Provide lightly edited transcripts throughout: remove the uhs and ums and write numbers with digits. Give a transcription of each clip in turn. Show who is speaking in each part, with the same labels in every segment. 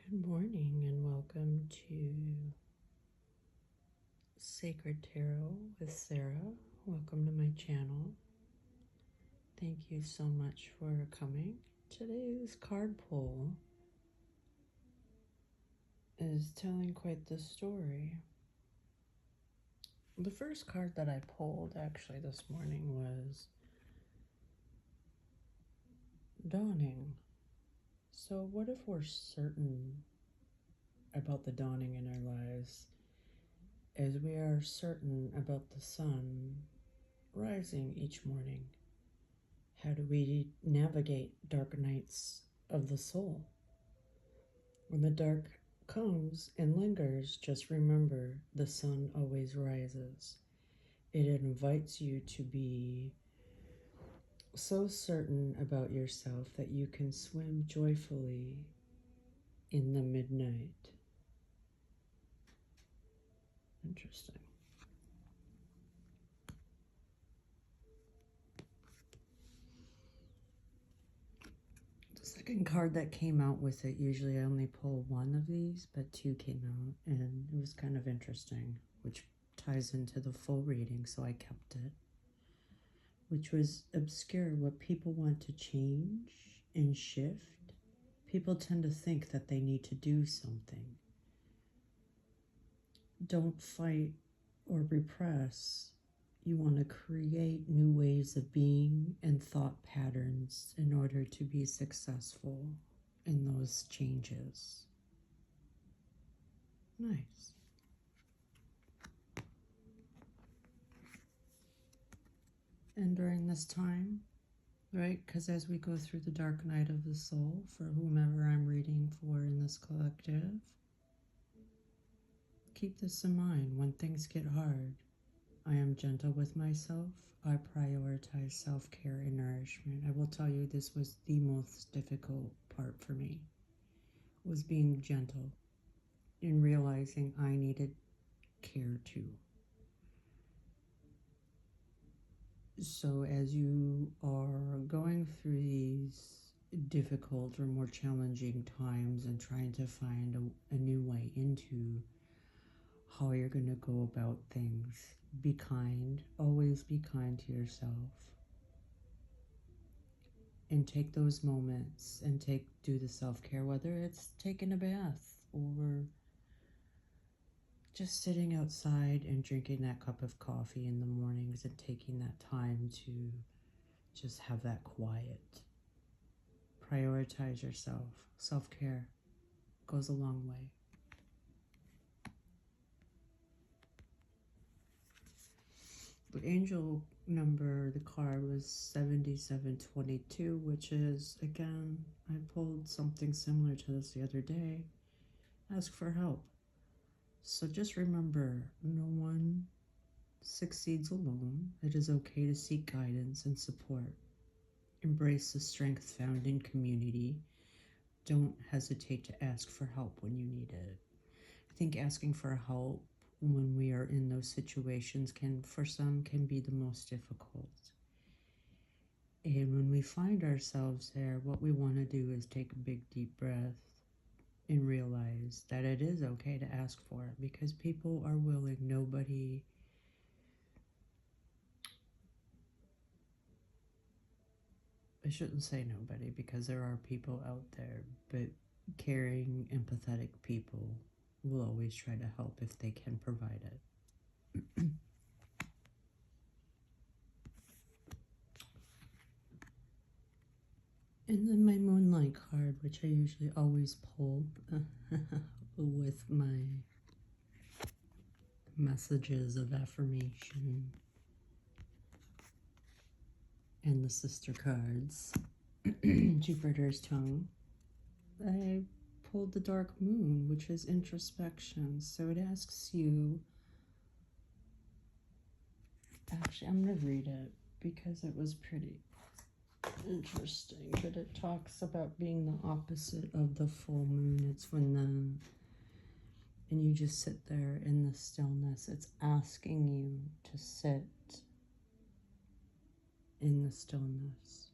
Speaker 1: Good morning and welcome to Sacred Tarot with Sarah. Welcome to my channel. Thank you so much for coming. Today's card pull is telling quite the story. The first card that I pulled actually this morning was Dawning. So what if we're certain about the dawning in our lives as we are certain about the sun rising each morning? How do we navigate dark nights of the soul? When the dark comes and lingers, just remember the sun always rises. It invites you to be so certain about yourself that you can swim joyfully in the midnight. Interesting. The second card that came out with it, usually I only pull one of these, but two came out, and it was kind of interesting, which ties into the full reading, so I kept it, which was obscure. What people want to change and shift, people tend to think that they need to do something. Don't fight or repress. You want to create new ways of being and thought patterns in order to be successful in those changes. Nice. And during this time, right, because as we go through the dark night of the soul, for whomever I'm reading for in this collective, keep this in mind. When things get hard, I am gentle with myself. I prioritize self-care and nourishment. I will tell you, this was the most difficult part for me, was being gentle and realizing I needed care too. So as you are going through these difficult or more challenging times and trying to find a new way into how you're going to go about things, be kind. Always be kind to yourself. And take those moments and do the self-care, whether it's taking a bath or just sitting outside and drinking that cup of coffee in the mornings and taking that time to just have that quiet. Prioritize yourself. Self-care goes a long way. The angel number, the card was 7722, which is, again, I pulled something similar to this the other day. Ask for help. So just remember, no one succeeds alone. It is okay to seek guidance and support. Embrace the strength found in community. Don't hesitate to ask for help when you need it. I think asking for help when we are in those situations for some can be the most difficult. And when we find ourselves there, what we want to do is take a big deep breath and realize that it is okay to ask for it, because people are willing. Nobody, I shouldn't say nobody, because there are people out there, but caring, empathetic people will always try to help if they can provide it. And then my Moonlight card, which I usually always pull with my messages of affirmation and the sister cards. Jupiter's tongue. I pulled the Dark Moon, which is introspection. So it asks you, actually I'm going to read it because it was pretty interesting, but it talks about being the opposite of the full moon. It's when and you just sit there in the stillness. It's asking you to sit in the stillness.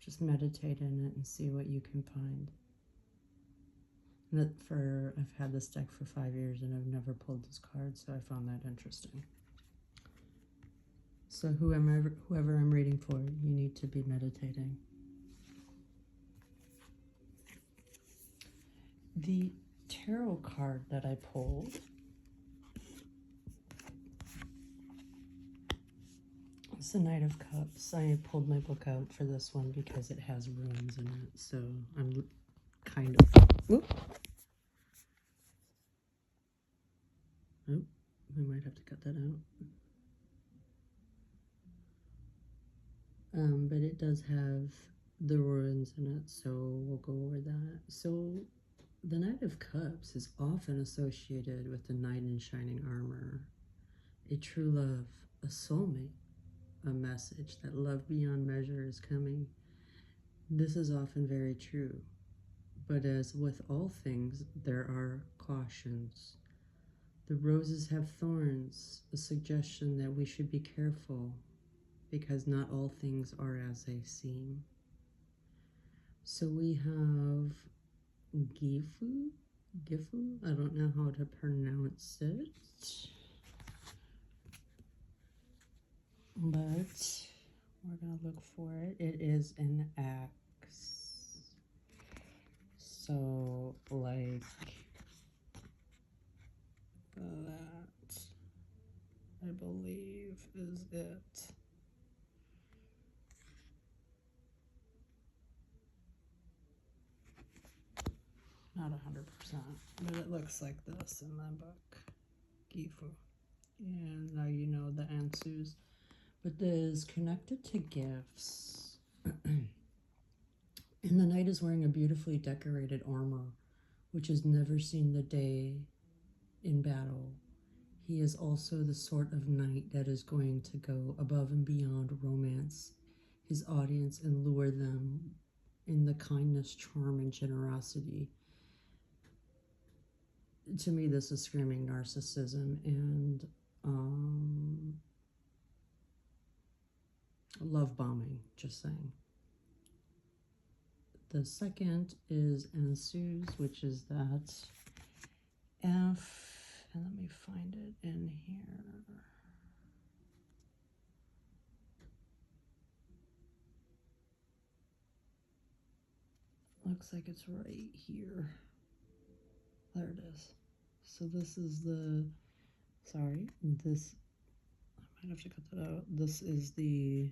Speaker 1: Just meditate in it and see what you can find. I've had this deck for 5 years and I've never pulled this card, so I found that interesting. So whoever I'm reading for, you need to be meditating. The tarot card that I pulled is the Knight of Cups. I pulled my book out for this one because it has runes in it, so I'm kind of... Whoop. Oh, I might have to cut that out. But it does have the runes in it, so we'll go over that. So the Knight of Cups is often associated with the knight in shining armor, a true love, a soulmate, a message that love beyond measure is coming. This is often very true, but as with all things, there are cautions. The roses have thorns, a suggestion that we should be careful, because not all things are as they seem. So we have Gifu, I don't know how to pronounce it, but we're gonna look for it. It is an axe. So like that, I believe, is it. Not 100%, but it looks like this in my book, Gifu. And now you know the answers. But this is connected to gifts. And the knight is wearing a beautifully decorated armor, which has never seen the day in battle. He is also the sort of knight that is going to go above and beyond romance his audience and lure them in the kindness, charm, and generosity. To me, this is screaming narcissism and love bombing, just saying. The second is ensues, which is that F, and let me find it in here. Looks like it's right here. There it is. So this is the, sorry, this, I might have to cut that out. This is the,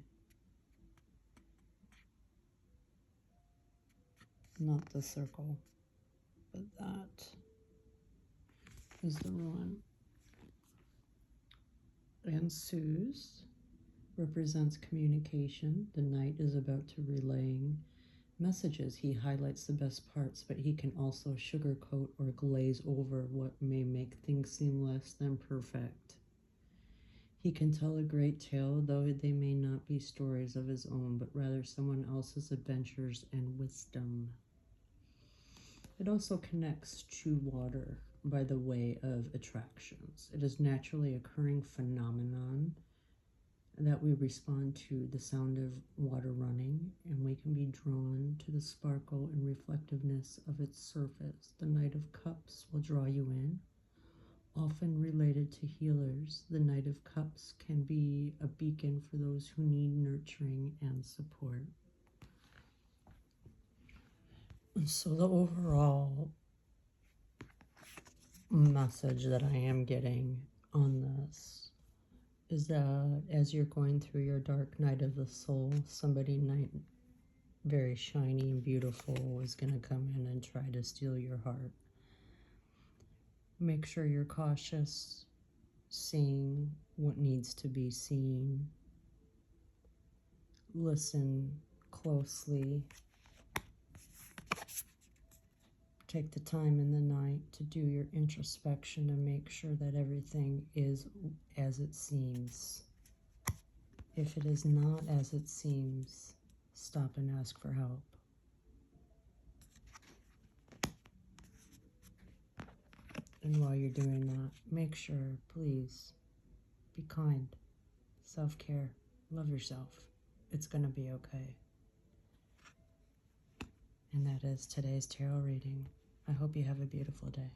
Speaker 1: not the circle, but that is the one. Ensues represents communication. The knight is about to relaying messages. He highlights the best parts, but he can also sugarcoat or glaze over what may make things seem less than perfect. He can tell a great tale, though they may not be stories of his own, but rather someone else's adventures and wisdom. It also connects to water by the way of attractions. It is naturally occurring phenomenon that we respond to the sound of water running, and we can be drawn to the sparkle and reflectiveness of its surface. The Knight of Cups will draw you in. Often related to healers, the Knight of Cups can be a beacon for those who need nurturing and support. So the overall message that I am getting on this is that as you're going through your dark night of the soul, somebody very shiny and beautiful is going to come in and try to steal your heart. Make sure you're cautious, seeing what needs to be seen. Listen closely. Take the time in the night to do your introspection and make sure that everything is as it seems. If it is not as it seems, stop and ask for help. And while you're doing that, make sure, please, be kind, self-care, love yourself. It's going to be okay. And that is today's tarot reading. I hope you have a beautiful day.